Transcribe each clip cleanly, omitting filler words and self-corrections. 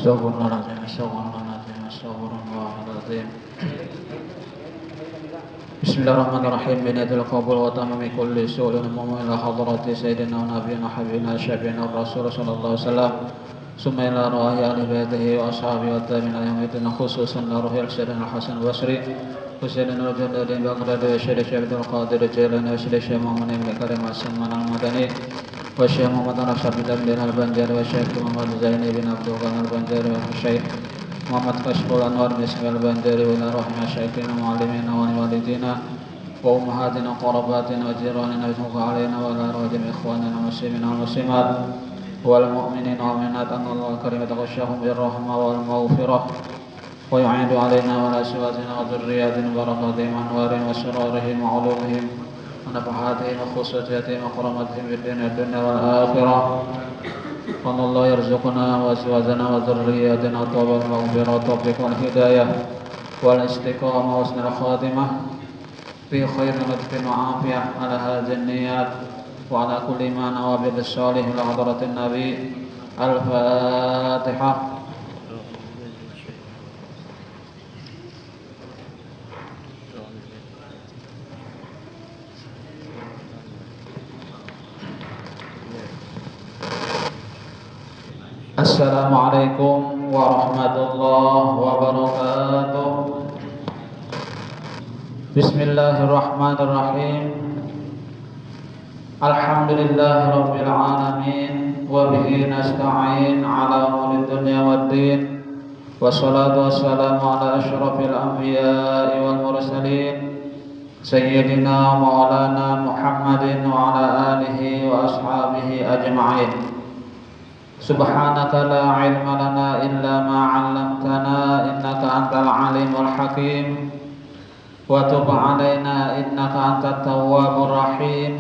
Astagfirullahaladzim, astagfirullahaladzim, astagfirullahaladzim. Bismillahirrahmanirrahim. Biniatil qabul wa tamami kulli su'ulin ila hadrati sayyidina wa nabiyina habibina syafi'ina rasul sallallahu alaihi wasallam. Summa ila ruhi ahli baitihi wa ashabihi wa tabi'ina yaumiddin, khususan ruhi al-sayyidina Hasan Basri Husain al-Jundadi Baghdadi wa Syekh Abdul Qadir Jailani wa Syekh Muhammad bin Karim As-Samman al-Madani wa Syekh Muhammad Rashad bin al-Banjari wa Syekh Muhammad Zaini bin Abdul Ghani al-Banjari wa Syekh Muhammad Kashful Anwar bin Ismail al-Banjari wa ila rahmah syaikhina wa alimina wa walidina wa ummahatina wa qarabatina wa jiranina wa alaina wa ila rajim ikhwanina muslimina wa muslimat wal mu'minin wa mu'minat Allah karim taghashahum birrahmah wal maghfirah wa yu'idu alaina wa ala aswatina wa dhurriyyatina barakatihim anwarin wa surarihim wa ulumihim wa nafahatihim wa khususiyatihim wa karamatihim fid dunya wal akhirah. Allah yarzuqna wa azwajana wa dhurriyyatina tawbatan maghfirah tawfiq wal hidayah wal istiqamah wa husnul khatimah fi khairin rizqin wa afiyah ala hadhihi niyyat wa ala kulli ma nawa bil salih ila hadratin nabi. Al-Fatihah. Assalamualaikum warahmatullahi wabarakatuh. Bismillahirrahmanirrahim. Alhamdulillahi rabbil alamin wa bihi nasta'in ala umuri dunya waddin. Wassalatu wassalamu ala asyrafil anbiya'i wal mursalin sayyidina maulana Muhammadin wa ala alihi wa ashabihi ajma'in. Subhanaka la ilma lana illa ma 'allamtana innaka antal alimul hakim wa tub 'alaina innaka antat tawwabur rahim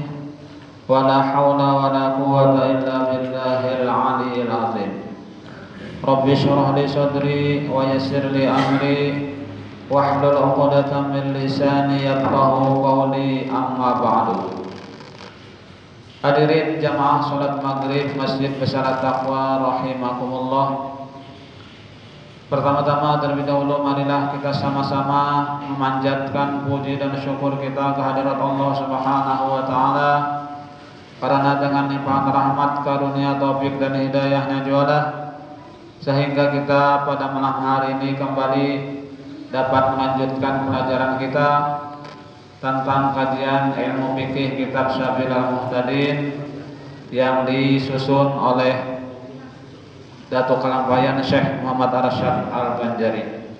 wa la haula wa la quwwata illa billahil 'aliyyil 'azim. Rabbi shrah li sadri wa yassir li amri wahlul 'uqdatam min lisani yafqahu qawli, amma ba'du. Hadirin jamaah salat maghrib Masjid Besar Taqwa rahimakumullah. Pertama-tama terlebih dahulu marilah kita sama-sama memanjatkan puji dan syukur kita kehadirat Allah Subhanahu wa taala, karena dengan limpahan rahmat, karunia, taufik dan hidayahnya jualah sehingga kita pada malam hari ini kembali dapat melanjutkan pelajaran kita tentang kajian ilmu fikih kitab Syabil al-Muhtadin yang disusun oleh Datuk Kalampayan Syekh Muhammad Rashad al-Banjari.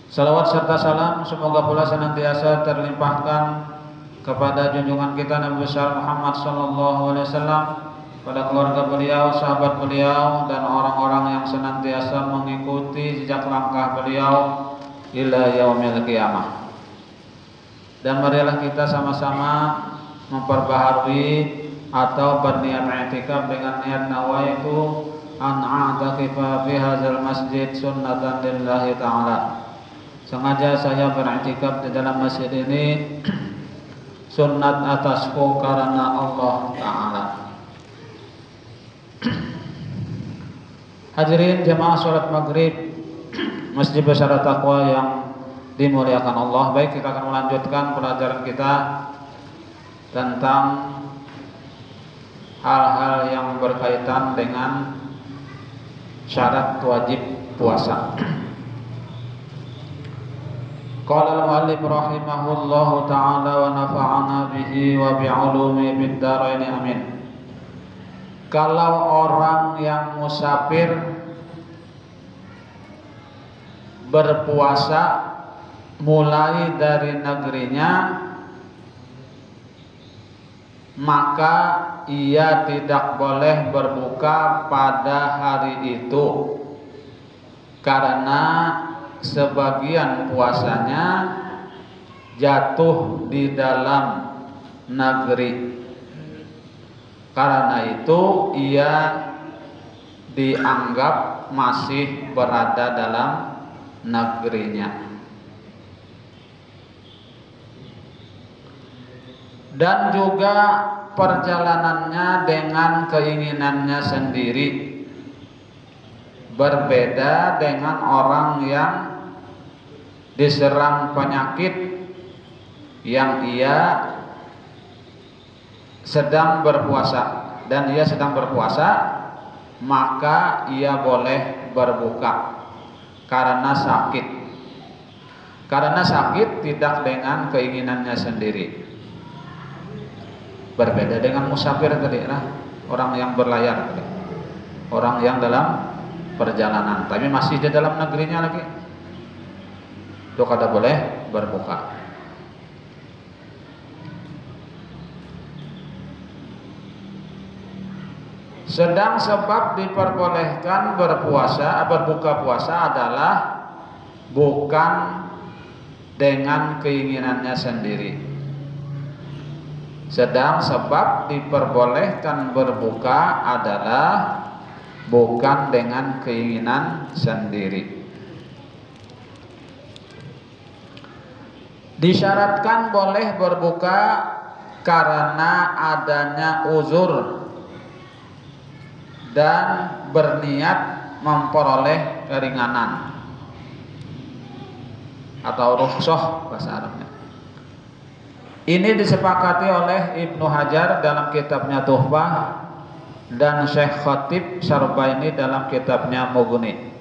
Salawat serta salam semoga pula senantiasa terlimpahkan kepada junjungan kita Nabi besar Muhammad sallallahu alaihi wasallam, pada keluarga beliau, sahabat beliau, dan orang-orang yang senantiasa mengikuti jejak langkah beliau ila yaumil qiyamah. Dan marilah kita sama-sama memperbaharui atau berniat i'tikaf dengan niat nawaitu an a'takifa fi hadzal masjid sunnatan lillahi ta'ala. Sengaja saya beriktikaf di dalam masjid ini sunnat atasku karena Allah Ta'ala. Hadirin jamaah salat maghrib Masjid Besar Taqwa yang dimuliakan Allah. Baik, kita akan melanjutkan pelajaran kita tentang hal-hal yang berkaitan dengan syarat wajib puasa. Qala al-muallif rahimahullahu ta'ala wa nafa'ana bihi wa bi'ulumi bid dharain amin. Kalau orang yang musafir berpuasa mulai dari negerinya, maka ia tidak boleh berbuka pada hari itu karena sebagian puasanya jatuh di dalam negeri. Karena itu ia dianggap masih berada dalam negerinya. Dan juga perjalanannya dengan keinginannya sendiri. berbeda dengan orang yang diserang penyakit yang ia sedang berpuasa, dan ia sedang berpuasa, maka ia boleh berbuka karena sakit. Karena sakit tidak dengan keinginannya sendiri. Berbeda dengan musafir tadi, orang yang berlayar tadi, orang yang dalam perjalanan tapi masih di dalam negerinya lagi, itu kada boleh berbuka. Sedang sebab diperbolehkan berbuka puasa adalah bukan dengan keinginannya sendiri. Sedang sebab diperbolehkan berbuka adalah bukan dengan keinginan sendiri. Disyaratkan boleh berbuka karena adanya uzur dan berniat memperoleh keringanan atau rukhsah bahasa Arabnya. Ini disepakati oleh Ibnu Hajar dalam kitabnya Tuhfah dan Syekh Khatib Syarbaini dalam kitabnya Mughni.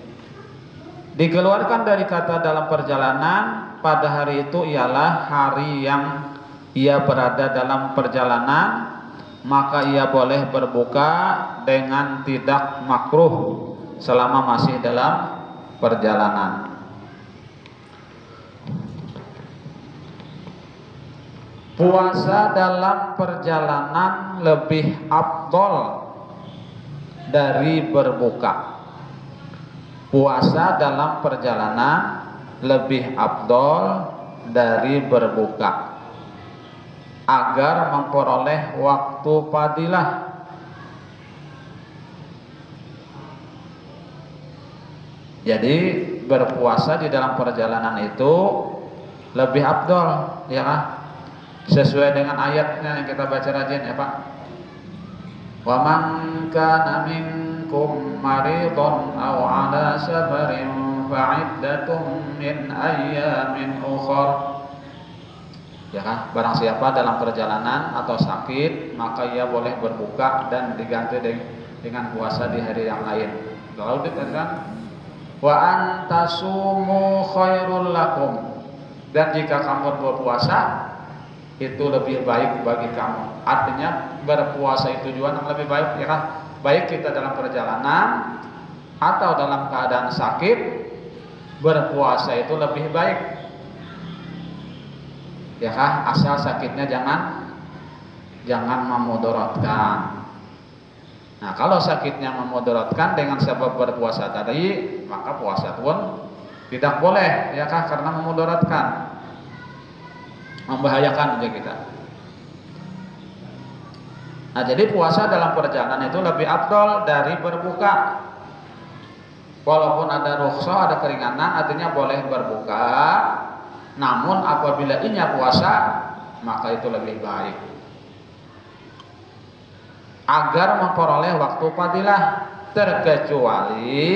Dikeluarkan dari kata dalam perjalanan pada hari itu ialah hari yang ia berada dalam perjalanan, maka ia boleh berbuka dengan tidak makruh selama masih dalam perjalanan. Puasa dalam perjalanan lebih afdol dari berbuka. Puasa dalam perjalanan lebih afdol dari berbuka agar memperoleh waktu fadilah. Jadi berpuasa di dalam perjalanan itu lebih afdol, ya kan? Sesuai dengan ayatnya yang kita baca rajin, ya Pak. Wa man kana minkum maridun aw ala safarin fa'iddatun min ayyamin ukhra. Ya kan, barang siapa dalam perjalanan atau sakit, maka ia boleh berbuka dan diganti dengan puasa di hari yang lain. Lalu dikatakan wa antasumu khairul lakum, dan jika kamu berpuasa itu lebih baik bagi kamu. Artinya berpuasa itu juga lebih baik, ya kan? Baik kita dalam perjalanan atau dalam keadaan sakit, berpuasa itu lebih baik. Ya kan, asal sakitnya jangan memudaratkan. Nah, kalau sakitnya memudaratkan dengan sebab berpuasa tadi, maka puasa pun tidak boleh, ya kan, karena memudaratkan, membahayakan aja kita. Nah, jadi puasa dalam perjalanan itu lebih afdol dari berbuka. Walaupun ada rukhsah, ada keringanan, artinya boleh berbuka. Namun apabila ini puasa, maka itu lebih baik agar memperoleh waktu fadilah, terkecuali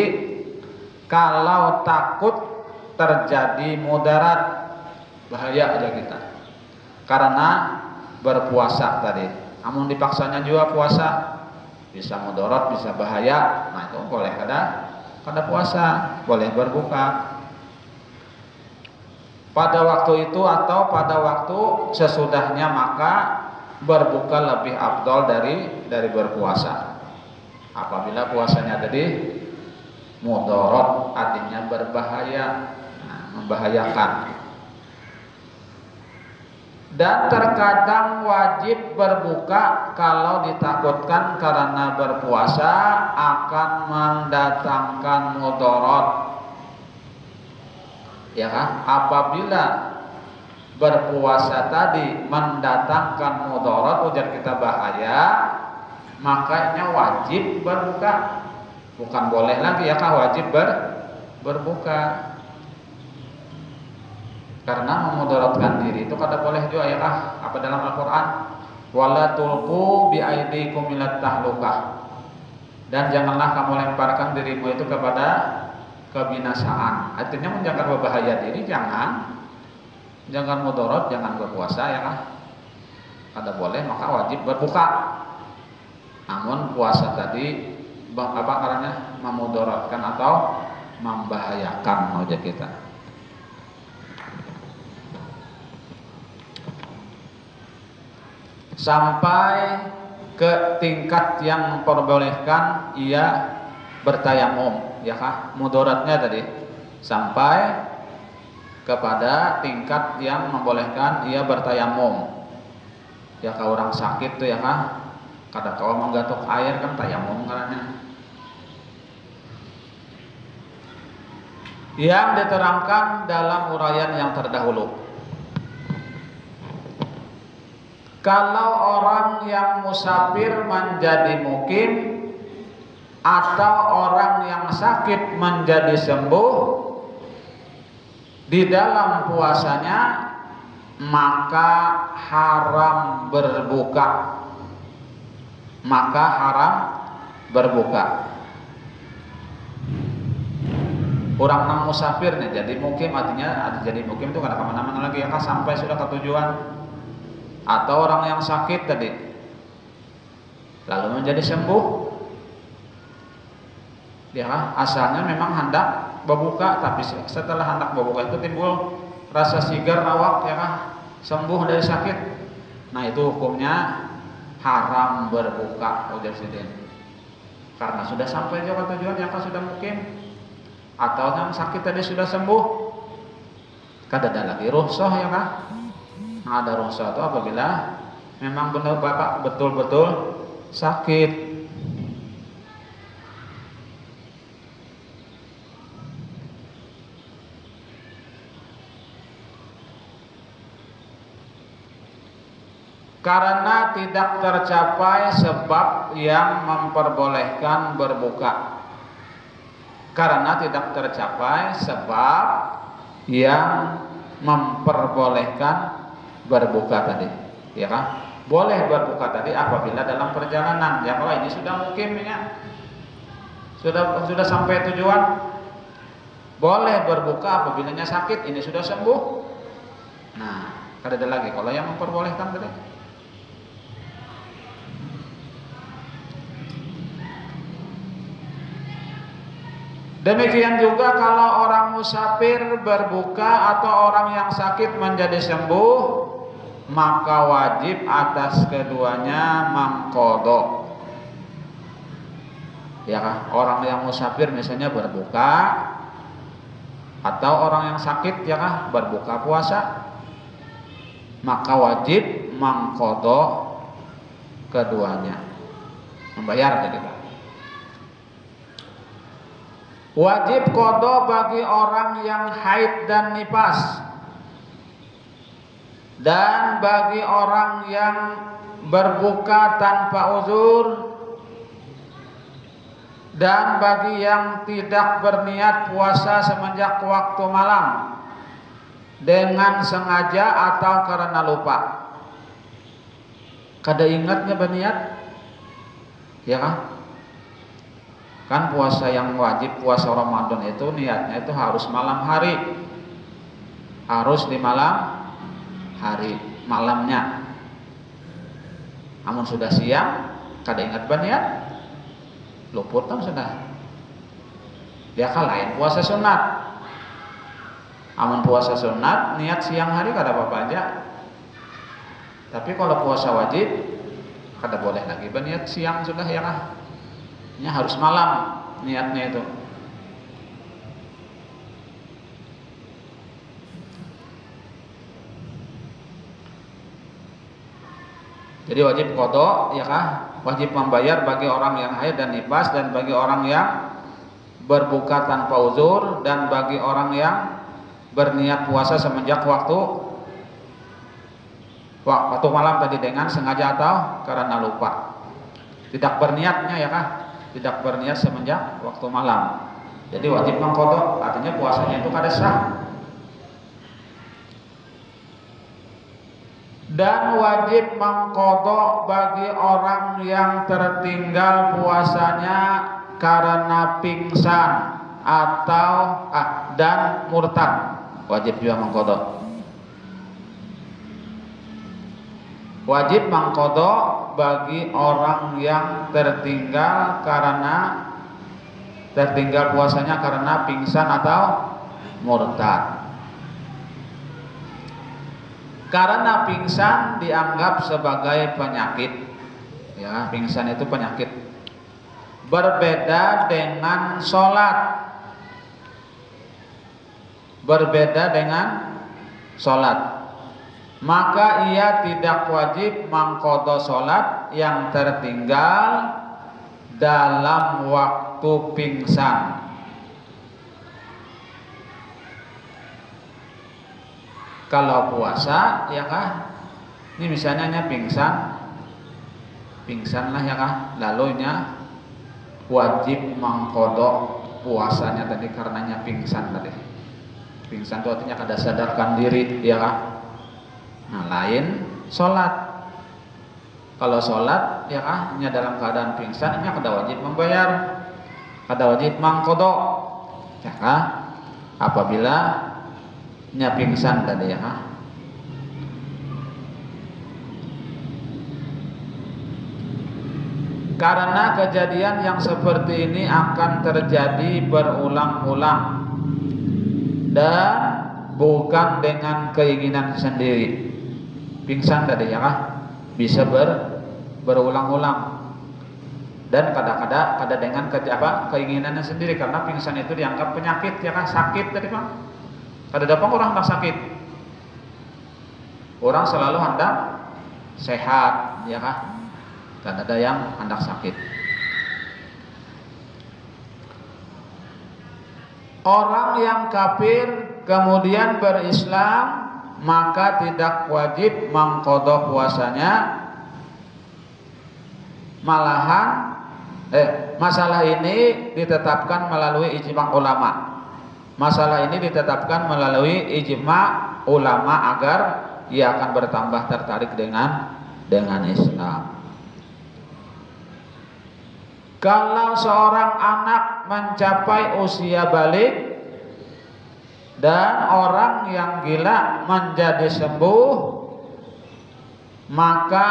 kalau takut terjadi mudarat, bahaya aja kita karena berpuasa tadi. Namun dipaksanya juga puasa, bisa mudarat, bisa bahaya. Nah, itu boleh kada puasa, boleh berbuka pada waktu itu atau pada waktu sesudahnya, maka berbuka lebih afdol dari berpuasa. Apabila puasanya tadi mudarat, artinya berbahaya, membahayakan. Dan terkadang wajib berbuka kalau ditakutkan karena berpuasa akan mendatangkan mudarat. Ya kan? Apabila berpuasa tadi mendatangkan mudarat, ujar kita bahaya, makanya wajib berbuka. Bukan boleh lagi, ya kan, wajib berbuka. Karena memudaratkan diri itu kada boleh juga, ya kan? Apa dalam Al-Qur'an? Wala tulqu bi aydikum ilat tahlukah. Dan janganlah kamu lemparkan dirimu itu kepada kebinasaan. Artinya menjaga berbahaya diri, jangan mudorot, jangan berpuasa ya kan. Kada boleh maka wajib berbuka. Namun puasa tadi apa karena memudorotkan atau membahayakan wajah kita. Sampai ke tingkat yang memperbolehkan ia bertayamum, ya kah? Mudaratnya tadi sampai kepada tingkat yang membolehkan ia bertayamum. Ya kah orang sakit tuh ya kah? Kada kau menggatuk air kan tayamum karena. Yang diterangkan dalam uraian yang terdahulu. Kalau orang yang musafir menjadi mukim atau orang yang sakit menjadi sembuh di dalam puasanya, maka haram berbuka. Maka haram berbuka. Orang nang musafir nih jadi mukim, artinya jadi mukim itu kada kemana-mana lagi ya kan, sampai sudah ke tujuan. Atau orang yang sakit tadi lalu menjadi sembuh, ya asalnya memang hendak berbuka, tapi setelah hendak berbuka itu timbul rasa sigar awak ya kan, sembuh dari sakit. Nah itu hukumnya haram berbuka ujar sidin, karena sudah sampai ke tujuan yang sudah mukim. Atau yang sakit tadi sudah sembuh, kada ada lagi rukhsah ya kan. Ada rukhsah itu apabila memang benar bapak betul-betul sakit. Karena tidak tercapai sebab yang memperbolehkan berbuka. Karena tidak tercapai sebab yang memperbolehkan berbuka tadi, ya kan? Boleh berbuka tadi apabila dalam perjalanan. Ya kalau ini sudah mukim ya, sudah sampai tujuan, boleh berbuka apabila sakit, ini sudah sembuh. Nah, kada ada lagi kalau yang memperbolehkan tadi. Demikian juga kalau orang musafir berbuka atau orang yang sakit menjadi sembuh, maka wajib atas keduanya mangqadha. Ya kan? Orang yang musafir misalnya berbuka atau orang yang sakit ya kan berbuka puasa, maka wajib mangqadha keduanya, membayar tadi kan. Wajib qadha bagi orang yang haid dan nifas, dan bagi orang yang berbuka tanpa uzur, dan bagi yang tidak berniat puasa semenjak waktu malam dengan sengaja atau karena lupa. Kada ingatnya berniat, ya kan? Kan puasa yang wajib, puasa Ramadan itu niatnya itu harus malam hari, harus di malam hari, malamnya. Namun sudah siang, kada ingat berniat, luput kan sudah. Dia kan lain puasa sunat. Namun puasa sunat niat siang hari kada apa-apa aja. Tapi kalau puasa wajib kada boleh lagi berniat siang sudah ya kan. Ini harus malam niatnya itu. Jadi wajib qadha ya kah? Wajib membayar bagi orang yang haid dan nifas, dan bagi orang yang berbuka tanpa uzur, dan bagi orang yang berniat puasa semenjak waktu malam tadi dengan sengaja atau karena lupa. Tidak berniatnya ya kah? Tidak berniat semenjak waktu malam. Jadi wajib mengqadha, artinya puasanya itu kada sah. Dan wajib mengqadha bagi orang yang tertinggal puasanya karena pingsan atau dan murtad, wajib juga mengqadha. Wajib mengqadha bagi orang yang tertinggal puasanya karena pingsan atau murtad. Karena pingsan dianggap sebagai penyakit, ya, pingsan itu penyakit. Berbeda dengan sholat. Maka ia tidak wajib mengqadha sholat yang tertinggal dalam waktu pingsan. Kalau puasa, ya kah? Ini misalnya pingsan lah ya kah? Lalunya wajib mengqadha puasanya tadi karenanya pingsan tadi. Pingsan itu artinya kada sadarkan diri, ya kah? Nah, lain sholat. Kalau sholat, ya kah? Hanya dalam keadaan pingsan, ini kada wajib membayar, kada wajib mengqadha, ya kah? Apabila pingsan tadi, ya kah? Karena kejadian yang seperti ini akan terjadi berulang-ulang dan bukan dengan keinginan sendiri. Pingsan tadi, ya kah? Bisa berulang-ulang dan kadang-kadang ada dengan keinginannya sendiri, karena pingsan itu dianggap penyakit, ya kah? Sakit tadi Pak. Kada dapat orang hendak sakit. Orang selalu hendak sehat, ya kah? Dan ada yang hendak sakit. Orang yang kafir kemudian berislam maka tidak wajib mengqadha puasanya. Malahan masalah ini ditetapkan melalui ijma' ulama. Masalah ini ditetapkan melalui ijma' ulama agar ia akan bertambah tertarik dengan Islam. Kalau seorang anak mencapai usia balik dan orang yang gila menjadi sembuh, maka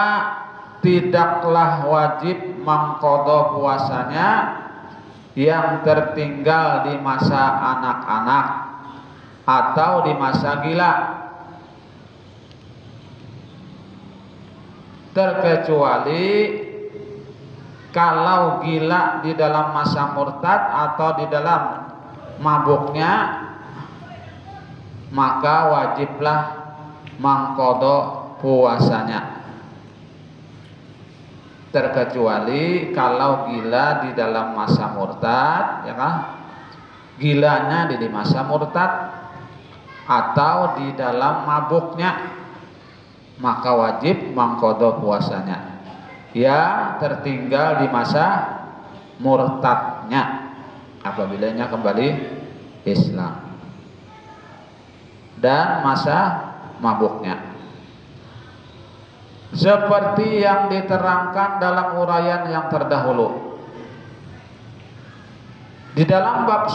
tidaklah wajib mengqadha puasanya yang tertinggal di masa anak-anak atau di masa gila, terkecuali kalau gila di dalam masa murtad atau di dalam mabuknya, maka wajiblah mengqadha puasanya. Terkecuali kalau gila di dalam masa murtad, ya kan? Gilanya di masa murtad atau di dalam mabuknya, maka wajib mengqadha puasanya. Ya, tertinggal di masa murtadnya apabila kembali Islam dan masa mabuknya, seperti yang diterangkan dalam uraian yang terdahulu. Di dalam bab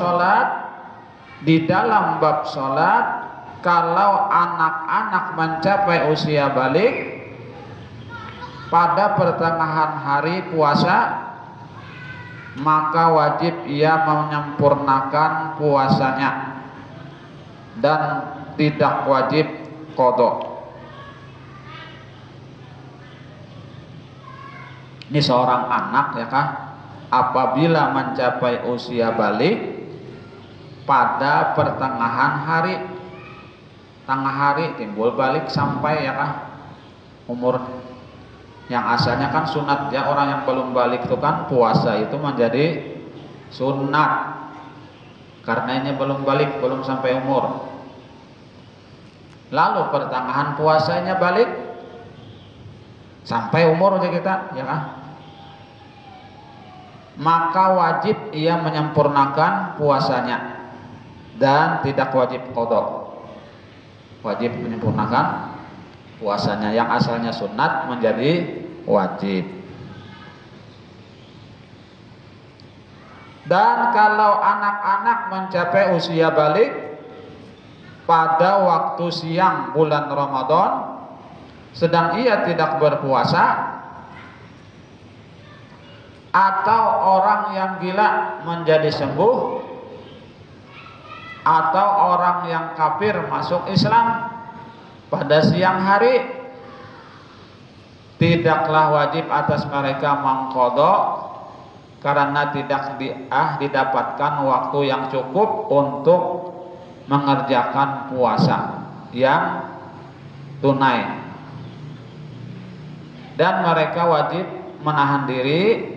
sholat, kalau anak-anak mencapai usia balik pada pertengahan hari puasa, maka wajib ia menyempurnakan puasanya dan tidak wajib qadha. Ini seorang anak, ya kah, apabila mencapai usia balik pada pertengahan hari, tengah hari timbul balik sampai, ya kah, umur yang asalnya kan sunat, ya. Orang yang belum balik itu kan puasa itu menjadi sunat karena ini belum balik, belum sampai umur. Lalu pertengahan puasanya balik sampai umur aja kita, ya kan? Maka wajib ia menyempurnakan puasanya dan tidak wajib qadha. Wajib menyempurnakan puasanya yang asalnya sunat menjadi wajib. Dan kalau anak-anak mencapai usia balik pada waktu siang bulan Ramadan sedang ia tidak berpuasa, atau orang yang gila menjadi sembuh, atau orang yang kafir masuk Islam pada siang hari, tidaklah wajib atas mereka mengqadha karena tidak didapatkan waktu yang cukup untuk mengerjakan puasa yang tunai, dan mereka wajib menahan diri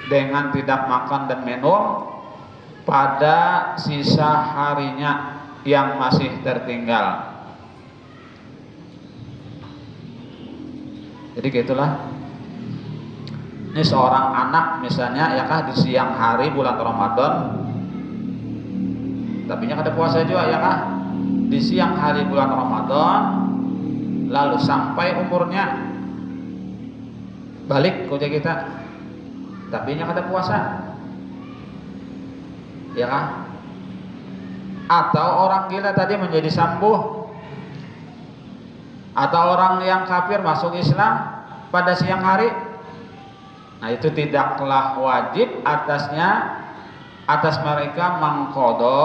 dengan tidak makan dan minum pada sisa harinya yang masih tertinggal. Jadi gitulah. Ini seorang anak misalnya ya kah di siang hari bulan Ramadan, tapi nya kada puasa juga ya kah di siang hari bulan Ramadan, lalu sampai umurnya balik kerja kita, tapi nya kada puasa ya kah? Atau orang gila tadi menjadi sembuh, atau orang yang kafir masuk Islam pada siang hari, nah itu tidaklah wajib atas mereka mengqadha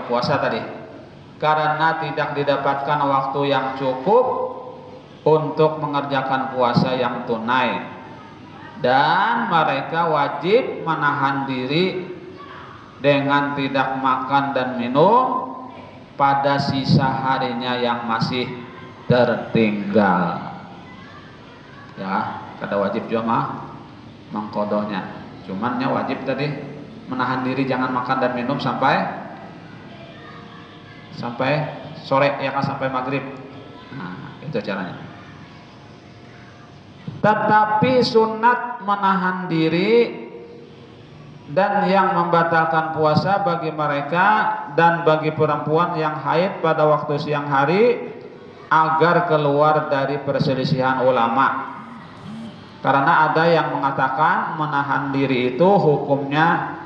puasa tadi, karena tidak didapatkan waktu yang cukup untuk mengerjakan puasa yang tunai, dan mereka wajib menahan diri dengan tidak makan dan minum pada sisa harinya yang masih tertinggal. Ya, kada wajib juga mah mengqadhanya. Cumannya wajib tadi menahan diri jangan makan dan minum sampai sore ya kan, sampai maghrib. Nah, itu caranya. Tetapi sunat menahan diri dan yang membatalkan puasa bagi mereka dan bagi perempuan yang haid pada waktu siang hari agar keluar dari perselisihan ulama. Karena ada yang mengatakan menahan diri itu hukumnya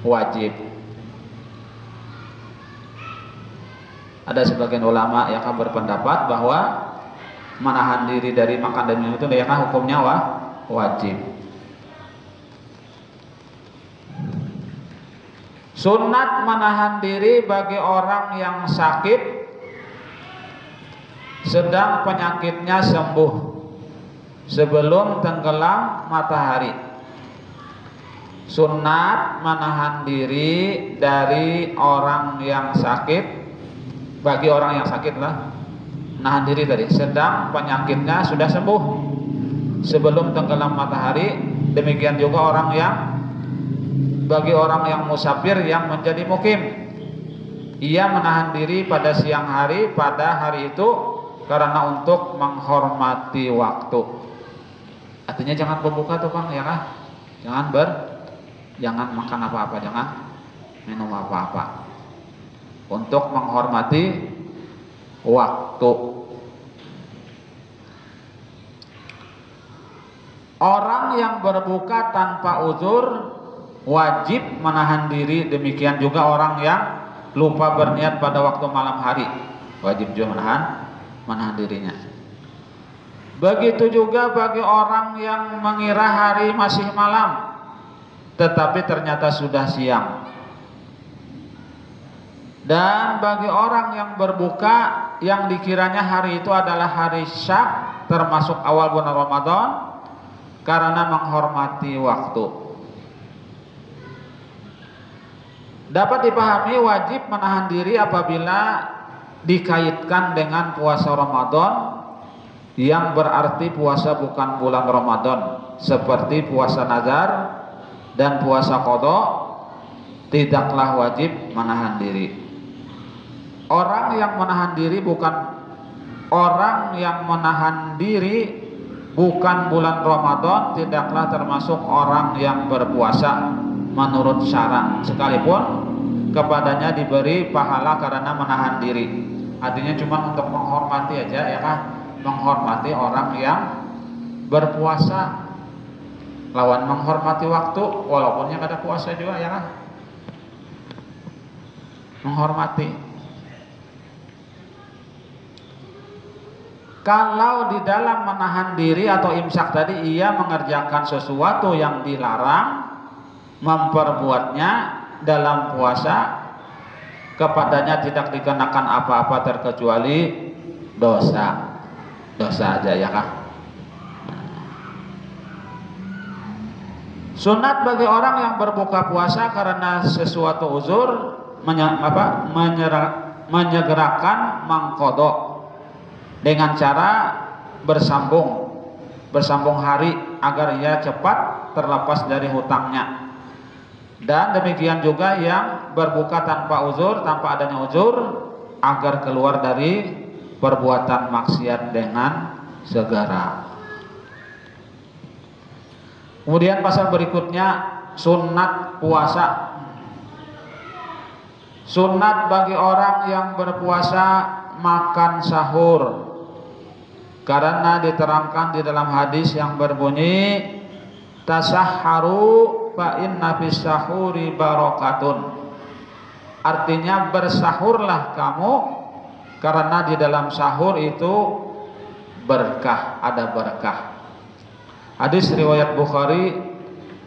wajib. Ada sebagian ulama yang berpendapat bahwa menahan diri dari makan dan minum itu ya hukumnya wajib. Sunat menahan diri bagi orang yang sakit sedang penyakitnya sembuh sebelum tenggelam matahari. Sunat menahan diri dari orang yang sakit, bagi orang yang sakit lah, menahan diri tadi sedang penyakitnya sudah sembuh sebelum tenggelam matahari. Demikian juga bagi orang yang musafir yang menjadi mukim, ia menahan diri pada siang hari pada hari itu karena untuk menghormati waktu. Artinya jangan berbuka tuh Bang ya kan? Jangan makan apa-apa, jangan minum apa-apa, untuk menghormati waktu. Orang yang berbuka tanpa uzur wajib menahan diri, demikian juga orang yang lupa berniat pada waktu malam hari wajib juga menahan dirinya. Begitu juga bagi orang yang mengira hari masih malam tetapi ternyata sudah siang. Dan bagi orang yang berbuka yang dikiranya hari itu adalah hari Syak termasuk awal bulan Ramadan karena menghormati waktu. Dapat dipahami wajib menahan diri apabila dikaitkan dengan puasa Ramadan yang berarti puasa bukan bulan Ramadan, seperti puasa nazar dan puasa qadha, tidaklah wajib menahan diri. Orang yang menahan diri bukan bulan Ramadan tidaklah termasuk orang yang berpuasa menurut syara, sekalipun kepadanya diberi pahala karena menahan diri. Artinya cuma untuk menghormati aja ya kan, menghormati orang yang berpuasa, lawan menghormati waktu walaupun yang ada puasa juga ya kan, menghormati. Kalau di dalam menahan diri atau imsak tadi ia mengerjakan sesuatu yang dilarang, memperbuatnya dalam puasa, kepadanya tidak dikenakan apa-apa terkecuali dosa aja ya kan. Sunat bagi orang yang berbuka puasa karena sesuatu uzur menyegerakan mengqadha dengan cara bersambung hari agar ia cepat terlepas dari hutangnya. Dan demikian juga yang berbuka tanpa uzur, tanpa adanya uzur, agar keluar dari perbuatan maksiat dengan segera. Kemudian pasal berikutnya sunat puasa. Sunat bagi orang yang berpuasa makan sahur, karena diterangkan di dalam hadis yang berbunyi tasahharu fa inna fis sahuri barakatun. Artinya bersahurlah kamu karena di dalam sahur itu berkah, ada berkah. Hadis riwayat Bukhari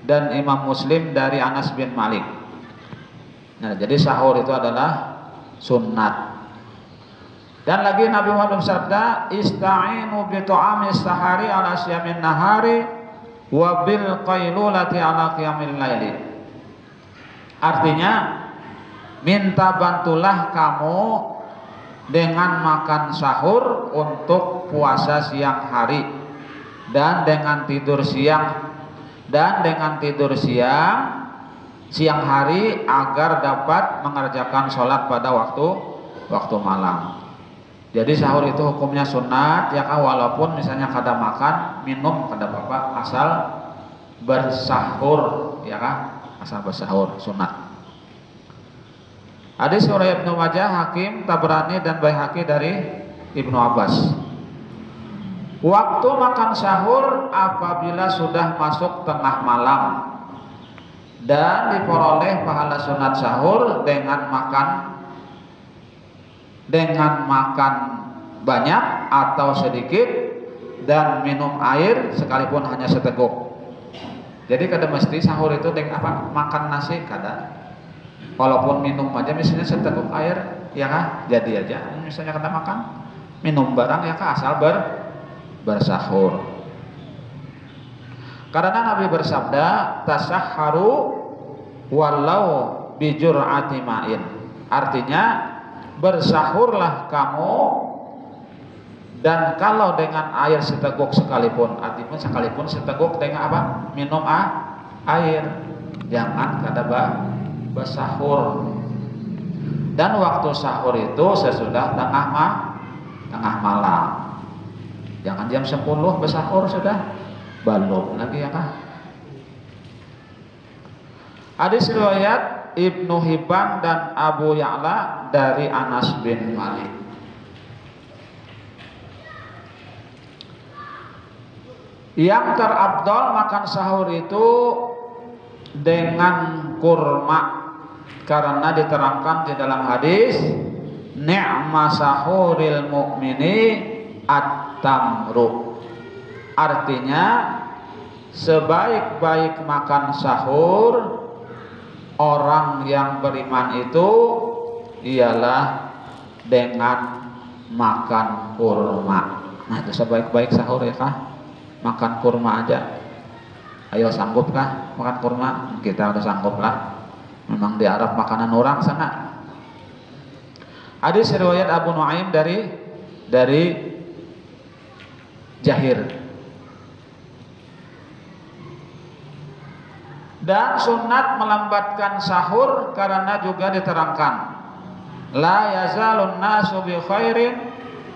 dan Imam Muslim dari Anas bin Malik. Nah, jadi sahur itu adalah sunnat. Dan lagi Nabi Muhammad bersabda, ista'inu bi ta'amis sahari ala syamin nahari wa bil qailulati ala qiyamil laili. Artinya, minta bantulah kamu dengan makan sahur untuk puasa siang hari, dan dengan tidur siang siang hari agar dapat mengerjakan sholat pada waktu malam. Jadi sahur itu hukumnya sunat ya kah, walaupun misalnya kada makan minum kada apa-apa, asal bersahur ya kah, asal bersahur sunat. Hadis riwayat Ibnu Majah, Hakim, Tabrani dan Baihaqi dari Ibnu Abbas. Waktu makan sahur apabila sudah masuk tengah malam, dan diperoleh pahala sunat sahur dengan makan banyak atau sedikit, dan minum air sekalipun hanya seteguk. Jadi kada mesti sahur itu dengan apa, makan nasi kada, walaupun minum aja misalnya seteguk air ya kah, jadi aja misalnya kada makan minum barang ya kah, asal bersahur. Karena Nabi bersabda tasahharu walau bijur'ati ma'in. Artinya bersahurlah kamu dan kalau dengan air seteguk sekalipun, artinya sekalipun seteguk dengan apa? Minum air. Jangan kada bersahur. Dan waktu sahur itu sesudah tengah malam. Jangan jam 10 bersahur sudah, belum lagi ya kah. Hadis riwayat Ibnu Hibban dan Abu Ya'la dari Anas bin Malik. Yang terabdal makan sahur itu dengan kurma, karena diterangkan di dalam hadis ni'ma sahuril mu'mini at-tamru. Artinya sebaik-baik makan sahur orang yang beriman itu ialah dengan makan kurma. Nah, itu sebaik-baik sahur ya kah? Makan kurma aja. Ayo, sanggup kah makan kurma? Kita udah sanggup lah. Memang di Arab makanan orang sana. Hadis riwayat Abu Nuaim dari Jahir. Dan sunat melambatkan sahur karena juga diterangkan la yazalun nasu bi khairin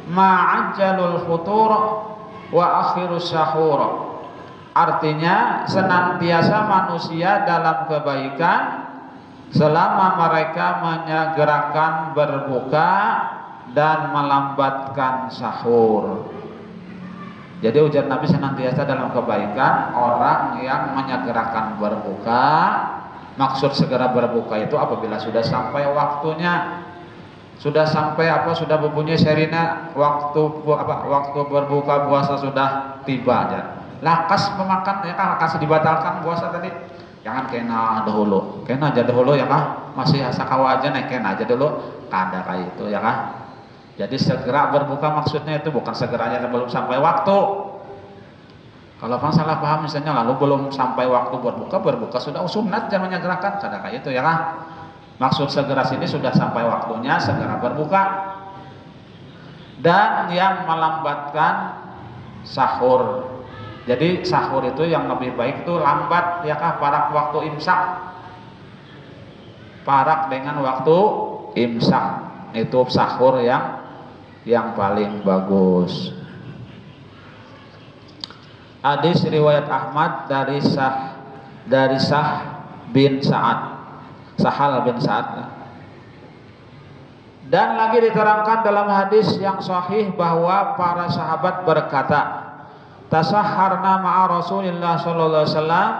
ma'ajjalul futur wa akhirus sahur. Artinya senantiasa manusia dalam kebaikan selama mereka menyegerakan berbuka dan melambatkan sahur. Jadi ujar Nabi senantiasa dalam kebaikan orang yang menyegerakan berbuka. Maksud segera berbuka itu apabila sudah sampai waktunya, sudah sampai sudah berbunyi sirine waktu berbuka puasa sudah tiba aja. Lakas memakan ya kan, lakas dibatalkan puasa tadi. Jangan kena dahulu, kena aja dahulu ya kah? Masih asakawa aja nih, kena aja dulu. Kada kayak itu ya kah? Jadi segera berbuka maksudnya itu bukan segeranya belum sampai waktu. Kalau orang salah paham misalnya lalu belum sampai waktu berbuka sudah sunat jangan menyegerakan, kada kayak itu ya kah? Maksud segera sini sudah sampai waktunya segera berbuka. Dan yang melambatkan sahur. Jadi sahur itu yang lebih baik itu lambat ya kah, parak waktu imsak. Parak dengan waktu imsak itu sahur yang paling bagus. Hadis riwayat Ahmad dari Sahal bin Sa'ad. Dan lagi diterangkan dalam hadis yang sahih bahwa para sahabat berkata, tasahharna ma'a Rasulillah sallallahu alaihi wasallam,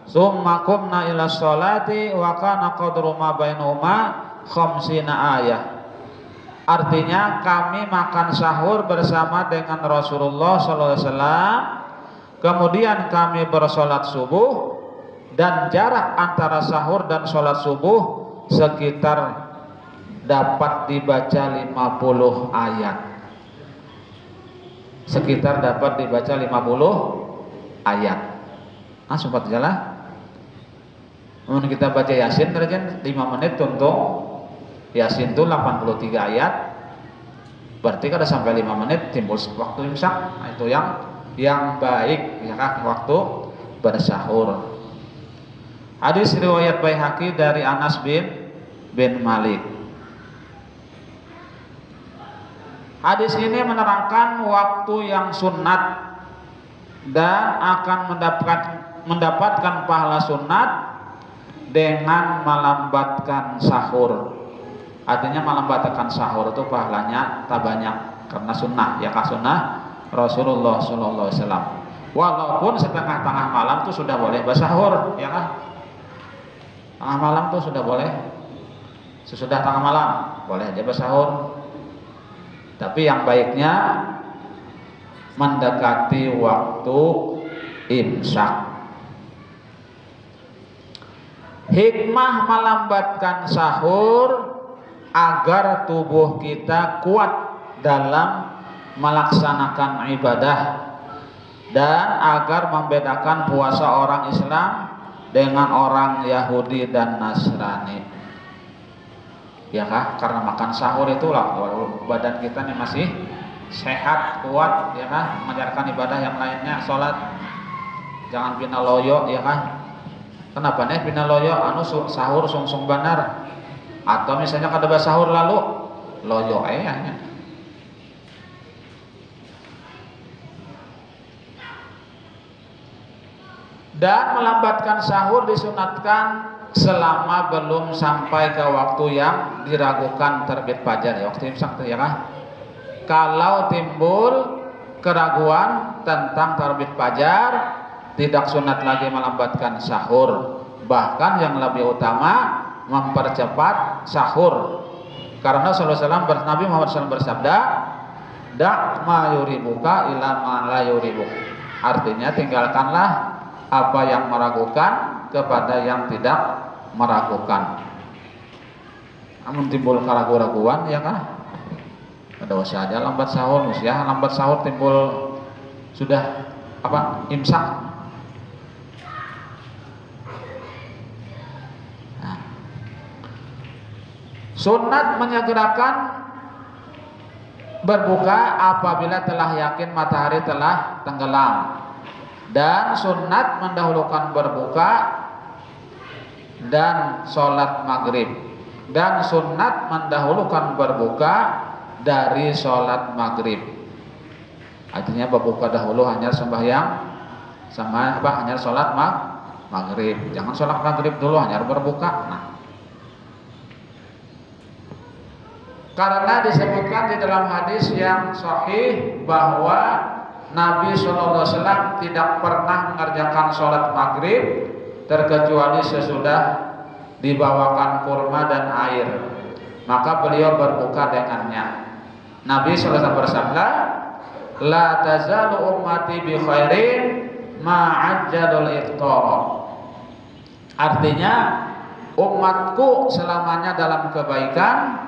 summa qumna ila sholati wa kana qadru ma bainahuma khamsina ayah. Artinya kami makan sahur bersama dengan Rasulullah sallallahu alaihi wasallam, kemudian kami bersolat subuh, dan jarak antara sahur dan sholat subuh sekitar dapat dibaca 50 ayat. Sekitar dapat dibaca 50 ayat. Nah, sempat jalan. Kemudian kita baca Yasin terjen 5 menit tuntung. Yasin itu 83 ayat. Berarti kada sampai 5 menit timbul waktu imsak. Nah, itu yang baik ya kan, waktu bersahur. Hadis riwayat Baihaqi dari Anas bin Malik. Hadis ini menerangkan waktu yang sunat dan akan mendapatkan pahala sunat dengan melambatkan sahur. Artinya melambatkan sahur itu pahalanya tak banyak karena sunnah ya kah, sunnah Rasulullah sallallahu alaihi wasallam. Walaupun setengah-tengah malam tuh sudah boleh bersahur ya kah? Tengah malam tuh sudah boleh. Sesudah tengah malam boleh aja bersahur. Tapi yang baiknya mendekati waktu imsak. Hikmah melambatkan sahur agar tubuh kita kuat dalam melaksanakan ibadah dan agar membedakan puasa orang Islam dengan orang Yahudi dan Nasrani. Ya kah? Karena makan sahur itulah badan kita nih masih sehat, kuat ya kah? Menjalankan ibadah yang lainnya, sholat jangan bina loyo ya kah? Kenapa nih bina loyo anu sahur sungsung banar, atau misalnya kada sahur lalu loyo ya. Dan melambatkan sahur disunatkan selama belum sampai ke waktu yang diragukan terbit fajar ya, waktu imsak ya kah? Kalau timbul keraguan tentang terbit fajar, tidak sunat lagi melambatkan sahur. Bahkan yang lebih utama mempercepat sahur. Karena Nabi Muhammad SAW bersabda, "Da' ma yuribuka ila ma la yuribuk." Artinya tinggalkanlah apa yang meragukan kepada yang tidak meragukan. Namun timbul keraguan ya kah? Ada usah aja lambat sahur, ya lambat sahur timbul sudah imsak. Nah. Sunat menyegerakan berbuka apabila telah yakin matahari telah tenggelam. Dan sunat mendahulukan berbuka dan sholat maghrib. Dan sunat mendahulukan berbuka dari sholat maghrib. Artinya berbuka dahulu hanya sembahyang sama hanya sholat maghrib. Jangan sholat maghrib dulu, hanya berbuka. Nah, karena disebutkan di dalam hadis yang sahih bahwa Nabi SAW tidak pernah mengerjakan sholat maghrib terkecuali sesudah dibawakan kurma dan air, maka beliau berbuka dengannya. Nabi SAW bersabda, la tazalu ummati bi khairin ma'ajjalul iftar. Artinya umatku selamanya dalam kebaikan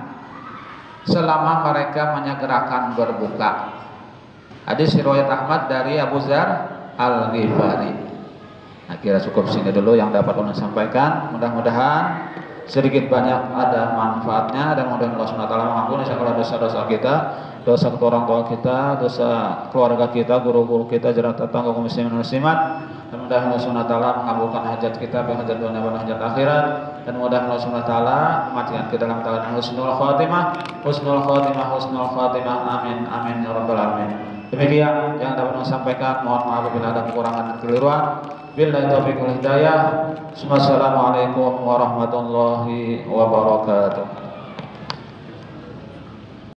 selama mereka menyegerakan berbuka. Hadis riwayat Ahmad dari Abu Dzar Al-Ghifari. Nah, kira cukup sini dulu yang dapat saya sampaikan. Mudah-mudahan sedikit banyak ada manfaatnya dan mudah-mudahan Allah SWT mengampuni segala dosa-dosa kita, dosa kedua orang tua kita, dosa keluarga kita, guru-guru kita, jarak tetangga kaum muslimin dan muslimat. Dan mudah-mudahan Allah SWT mengabulkan hajat kita, hajat dunia dan hajat akhirat. Dan mudah-mudahan Allah SWT mematikan kita dalam keadaan husnul khatimah, husnul khatimah, husnul khatimah. Amin, amin ya rabbal alamin. Demikian yang dapat saya sampaikan. Mohon maaf apabila ada kekurangan dan keliruan. Billahi taufiq wal hidayah. Wassalamualaikum warahmatullahi wabarakatuh.